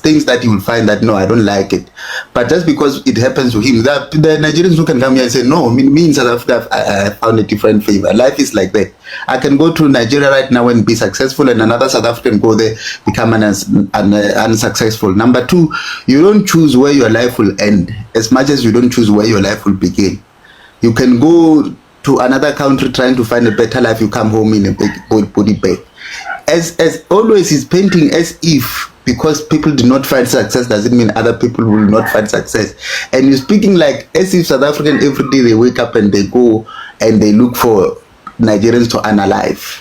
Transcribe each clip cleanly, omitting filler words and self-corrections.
things that he will find that, no, I don't like it. But just because it happens to him, that the Nigerians who can come here and say, no, me in South Africa, I found a different favor. Life is like that. I can go to Nigeria right now and be successful, and another South African go there, become unsuccessful. Number two, you don't choose where your life will end as much as you don't choose where your life will begin. You can go to another country trying to find a better life, you come home in a big body bag. As always, he's painting as if because people do not find success doesn't mean other people will not find success. And you're speaking like as if South African every day they wake up and they go and they look for Nigerians to unalive.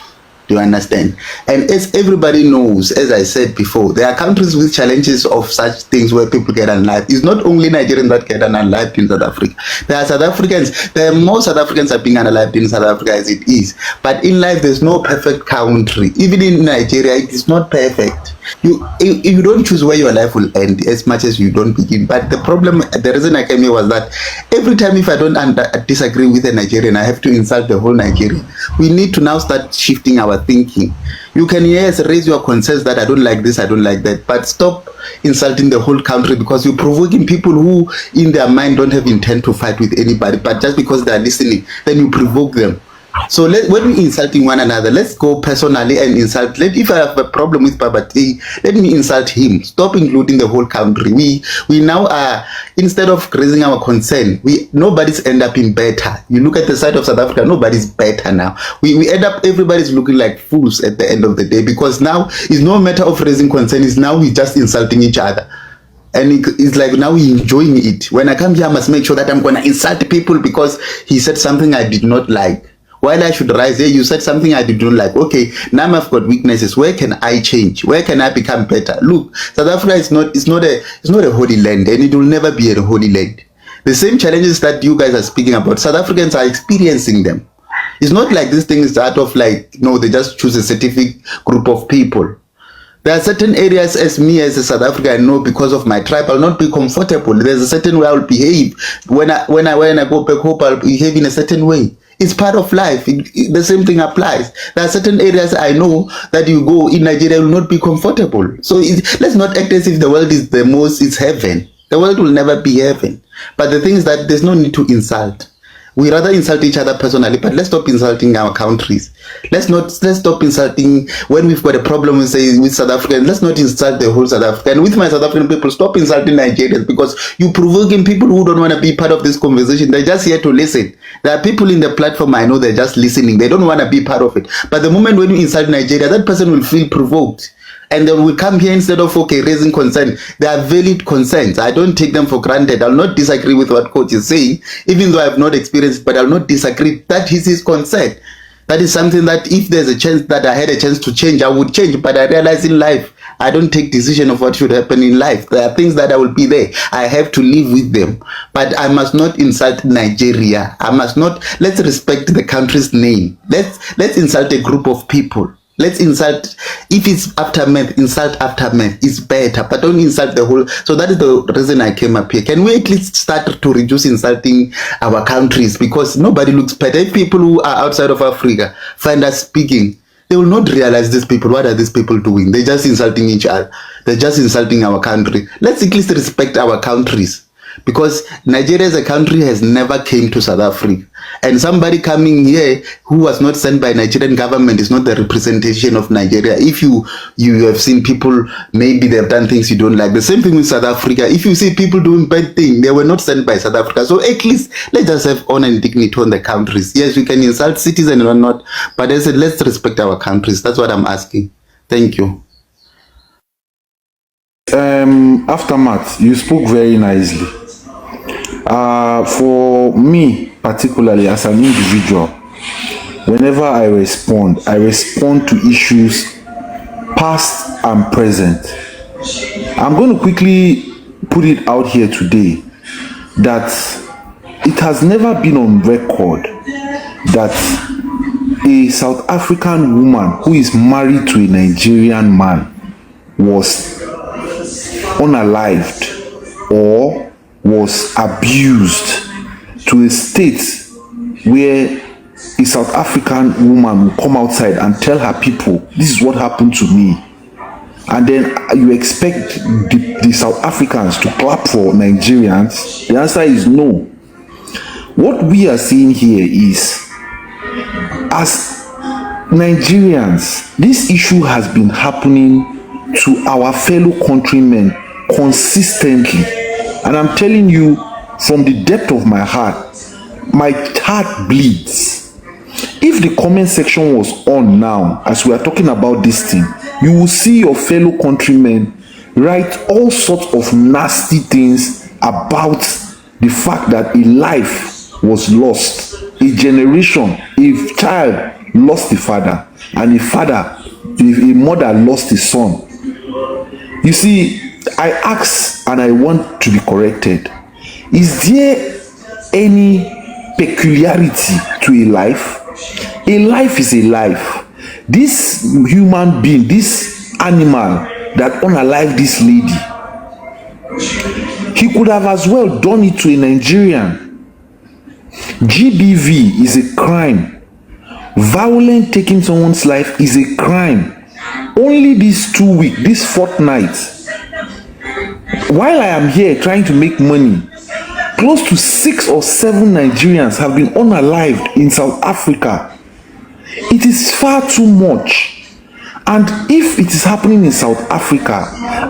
Do you understand? And as everybody knows, as I said before, there are countries with challenges of such things where people get unalived. It's not only Nigerians that get unalived in South Africa. There are South Africans, there are more South Africans are being unalived in South Africa as it is. But in life, there's no perfect country. Even in Nigeria, it is not perfect. You don't choose where your life will end as much as you don't begin. But the problem, the reason I came here was that every time if I don't disagree with a Nigerian, I have to insult the whole Nigeria. We need to now start shifting our thinking. You can, yes, raise your concerns that I don't like this, I don't like that, but stop insulting the whole country, because you're provoking people who in their mind don't have intent to fight with anybody, but just because they're listening, then you provoke them. So when we're insulting one another, let's go personally and insult. If I have a problem with Babati, let me insult him. Stop including the whole country. We now are, instead of raising our concern, nobody's end up in better. You look at the side of South Africa, nobody's better now. We end up, everybody's looking like fools at the end of the day, because now it's no matter of raising concern, it's now we're just insulting each other. And it's like now we're enjoying it. When I come here, I must make sure that I'm going to insult people because he said something I did not like. While I should rise, hey, you said something I didn't like. Okay, now I've got weaknesses. Where can I change? Where can I become better? Look, South Africa is not a holy land, and it will never be a holy land. The same challenges that you guys are speaking about, South Africans are experiencing them. It's not like this thing is out of like, no, they just choose a specific group of people. There are certain areas as me as a South African, I know because of my tribe, I'll not be comfortable. There's a certain way I'll behave. When I go back home, I'll behave in a certain way. It's part of life. The same thing applies. There are certain areas I know that you go in Nigeria will not be comfortable. So let's not act as if the world is it's heaven. The world will never be heaven. But the thing is that there's no need to insult. We rather insult each other personally, but let's stop insulting our countries. Let's stop insulting when we've got a problem with South Africa. Let's not insult the whole South Africa. And with my South African people, stop insulting Nigerians, because you're provoking people who don't want to be part of this conversation. They're just here to listen. There are people in the platform, I know they're just listening. They don't want to be part of it. But the moment when you insult Nigeria, that person will feel provoked. And they will come here instead of, okay, raising concern. They are valid concerns. I don't take them for granted. I'll not disagree with what coach is saying, even though I have not experienced it, but I'll not disagree. That is his concern. That is something that if there's a chance that I had a chance to change, I would change. But I realize in life, I don't take decision of what should happen in life. There are things that I will be there. I have to live with them. But I must not insult Nigeria. I must not. Let's respect the country's name. Let's insult a group of people. Let's insult, if it's aftermath, insult aftermath. It's better, but don't insult the whole. So that is the reason I came up here. Can we at least start to reduce insulting our countries? Because nobody looks better. If people who are outside of Africa find us speaking, they will not realize these people. What are these people doing? They're just insulting each other. They're just insulting our country. Let's at least respect our countries. Because Nigeria as a country has never came to South Africa. And somebody coming here who was not sent by Nigerian government is not the representation of Nigeria. If you have seen people, maybe they've done things you don't like. The same thing with South Africa. If you see people doing bad things, they were not sent by South Africa. So at least let's just have honor and dignity on the countries. Yes, we can insult citizens or not, but I said let's respect our countries. That's what I'm asking. Thank you. Aftermath, you spoke very nicely. For me, particularly as an individual, whenever I respond to issues past and present. I'm going to quickly put it out here today that it has never been on record that a South African woman who is married to a Nigerian man was unalived or was abused to a state where a South African woman will come outside and tell her people, this is what happened to me. and then you expect the South Africans to clap for Nigerians? The answer is no. What we are seeing here is, as Nigerians, this issue has been happening to our fellow countrymen consistently. And I'm telling you, from the depth of my heart bleeds. If the comment section was on now, as we are talking about this thing, you will see your fellow countrymen write all sorts of nasty things about the fact that a life was lost, a generation, a child lost a father, and a mother lost a son. You see, I ask and I want to be corrected. Is there any peculiarity to a life? A life is a life. This human being, this animal that unalived this lady, he could have as well done it to a Nigerian. GBV is a crime. Violent taking someone's life is a crime. Only these 2 weeks, this fortnight, while I am here trying to make money, close to 6 or 7 Nigerians have been unalived in South Africa. It is far too much. And if it is happening in South Africa,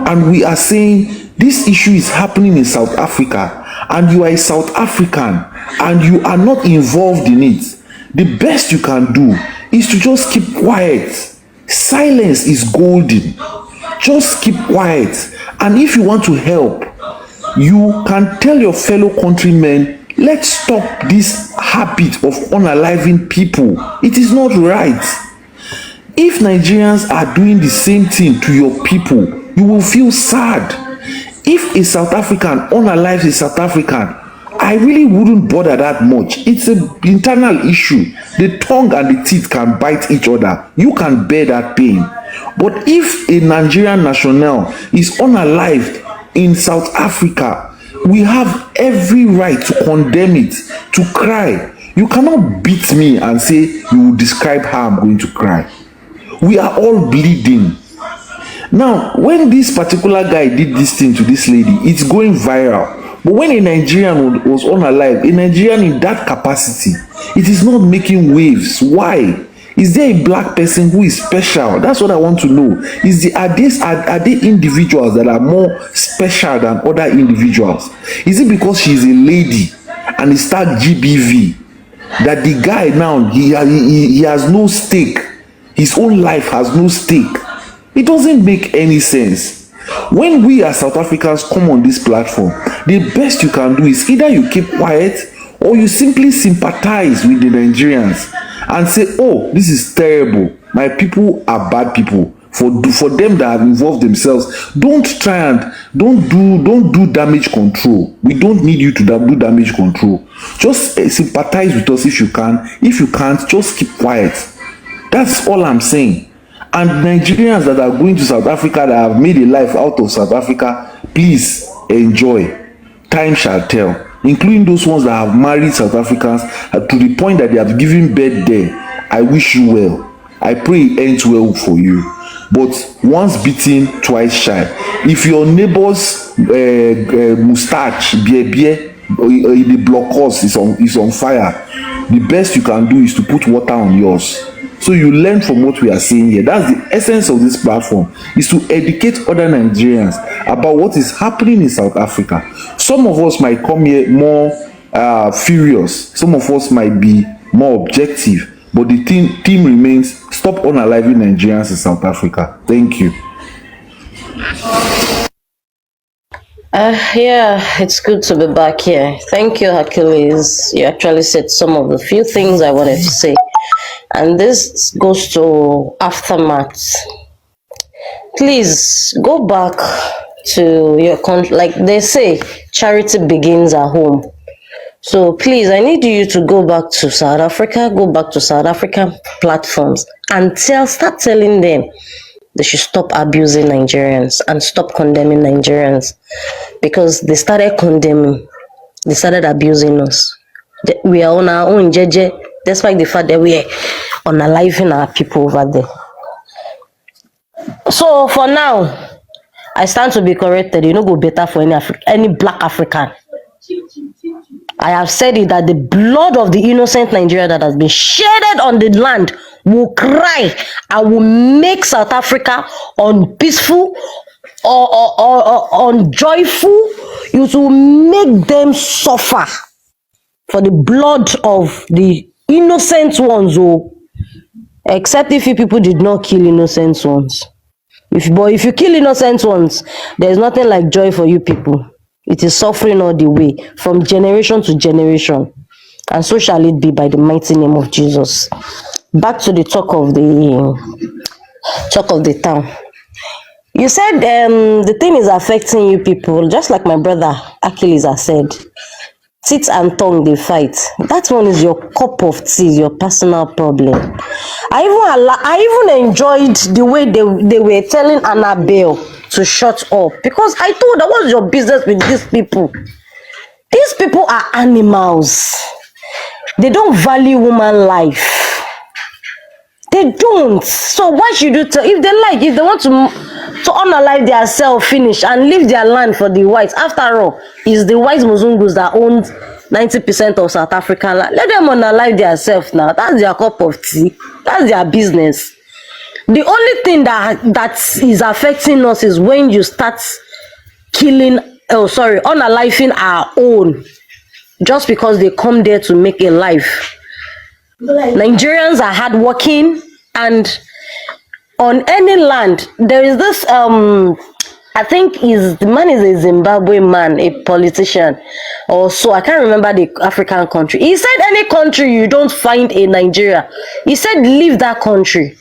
and we are saying this issue is happening in South Africa, and you are a South African, and you are not involved in it, the best you can do is to just keep quiet. Silence is golden. Just keep quiet. And if you want to help, you can tell your fellow countrymen, let's stop this habit of unaliving people. It is not right. If Nigerians are doing the same thing to your people, you will feel sad. If a South African unalives a South African, I really wouldn't bother that much. It's an internal issue. The tongue and the teeth can bite each other. You can bear that pain. But if a Nigerian national is unalived in South Africa, we have every right to condemn it, to cry. You cannot beat me and say you will describe how I'm going to cry. We are all bleeding. Now, when this particular guy did this thing to this lady, it's going viral. But when a Nigerian was unalive, a Nigerian in that capacity, it is not making waves. Why? Is there a black person who is special? That's what I want to know. Are they individuals that are more special than other individuals? Is it because she's a lady and it's that GBV that the guy now, he has no stake? His own life has no stake. It doesn't make any sense. When we as South Africans come on this platform, the best you can do is either you keep quiet or you simply sympathize with the Nigerians and say, oh, this is terrible. My people are bad people. For them that have involved themselves, don't do damage control. We don't need you to do damage control. Just sympathize with us if you can. If you can't, just keep quiet. That's all I'm saying. And Nigerians that are going to South Africa, that have made a life out of South Africa, please enjoy. Time shall tell. Including those ones that have married South Africans to the point that they have given birth there. I wish you well. I pray it ends well for you. But once bitten, twice shy. If your neighbor's mustache, the blockhouse is on fire, the best you can do is to put water on yours. So you learn from what we are saying here. That's the essence of this platform, is to educate other Nigerians about what is happening in South Africa. Some of us might come here more furious. Some of us might be more objective. But the theme remains, stop unaliving Nigerians in South Africa. Thank you. Yeah, it's good to be back here. Thank you, Hercules. You actually said some of the few things I wanted to say. And this goes to aftermath. Please go back to your country. Like they say, charity begins at home. So please, I need you to go back to South Africa, go back to South African platforms and start telling them they should stop abusing Nigerians and stop condemning Nigerians, because they started condemning, they started abusing us. We are on our own, jeje, despite the fact that we are unaliving our people over there. So for now, I stand to be corrected. You know, go better for any black African. I have said it that the blood of the innocent Nigeria that has been shedded on the land will cry and will make South Africa unpeaceful or unjoyful. It will make them suffer for the blood of the innocent ones. Oh, except if you people did not kill innocent ones. If you kill innocent ones, there's nothing like joy for you people. It is suffering all the way, from generation to generation. And so shall it be by the mighty name of Jesus. Back to the talk of the town. You said the thing is affecting you people, just like my brother Achilles has said. Teeth and tongue they fight. That one is your cup of tea, your personal problem. I even enjoyed the way they were telling Annabelle to shut up, because I told her, what's your business with these people? These people are animals. They don't value woman life. They don't. So why should you tell? If they want to unalive themselves, finish and leave their land for the whites. After all, it's the white Muzungus that own 90% of South African land. Let them unalive themselves now. That's their cup of tea. That's their business. The only thing that is affecting us is when you start unaliving our own, just because they come there to make a life. Nigerians are hardworking, and on any land there is this I think the man is a Zimbabwe man, a politician or so. I can't remember the African country. He said any country you don't find a Nigeria, he said leave that country,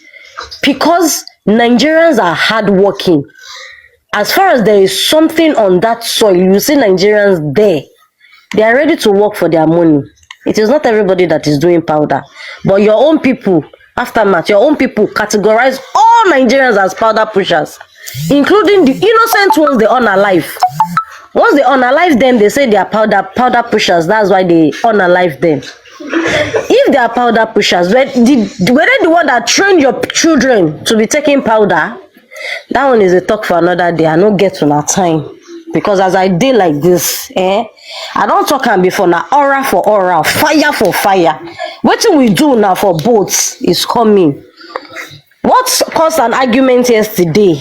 because Nigerians are hardworking. As far as there is something on that soil, you see Nigerians there. They are ready to work for their money. It is not everybody that is doing powder. But your own people, aftermath, your own people categorize all Nigerians as powder pushers, including the innocent ones they unalive. Once they unalive them, they say they are powder pushers. That's why they unalive them. If they are powder pushers, were they the one that trained your children to be taking powder? That one is a talk for another day. I don't get to that time. Because as I did like this, I don't talk am before, now aura for aura, fire for fire. What we do now for boats is coming. What caused an argument yesterday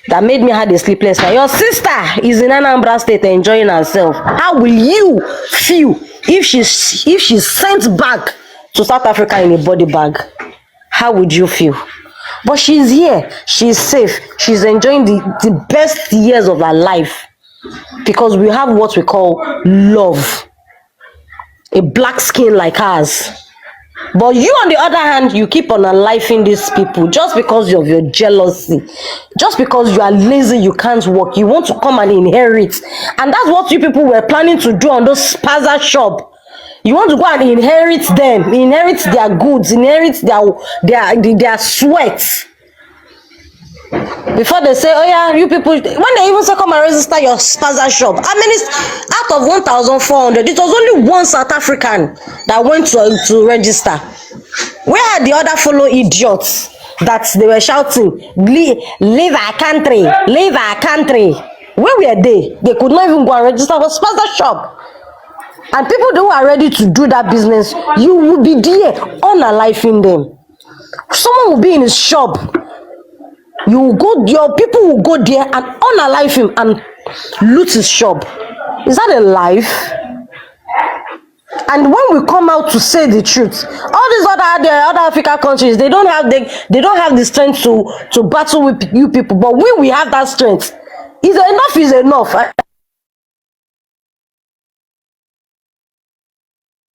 that made me have a sleepless night? Your sister is in Anambra State enjoying herself. How will you feel if she's sent back to South Africa in a body bag? How would you feel? But she's here, she's safe, she's enjoying the best years of her life, because we have what we call love, a black skin like ours. But you, on the other hand, you keep on unaliving these people just because of your jealousy, just because you are lazy, you can't work, you want to come and inherit. And that's what you people were planning to do on those spaza shop. You want to go and inherit them, inherit their goods, inherit their sweat. Before they say, oh yeah, you people, when they even say come and register your spaza shop, how many out of 1,400? It was only one South African that went to register. Where are the other fellow idiots that they were shouting, leave our country, leave our country? Where were they? They could not even go and register for spaza shop. And people who are ready to do that business, you will be there unaliving them. Someone will be in his shop. Your people will go there and unalive him and loot his shop. Is that a life? And when we come out to say the truth, all these other African countries, they don't have the strength to battle with you people, but we have that strength. Enough is enough.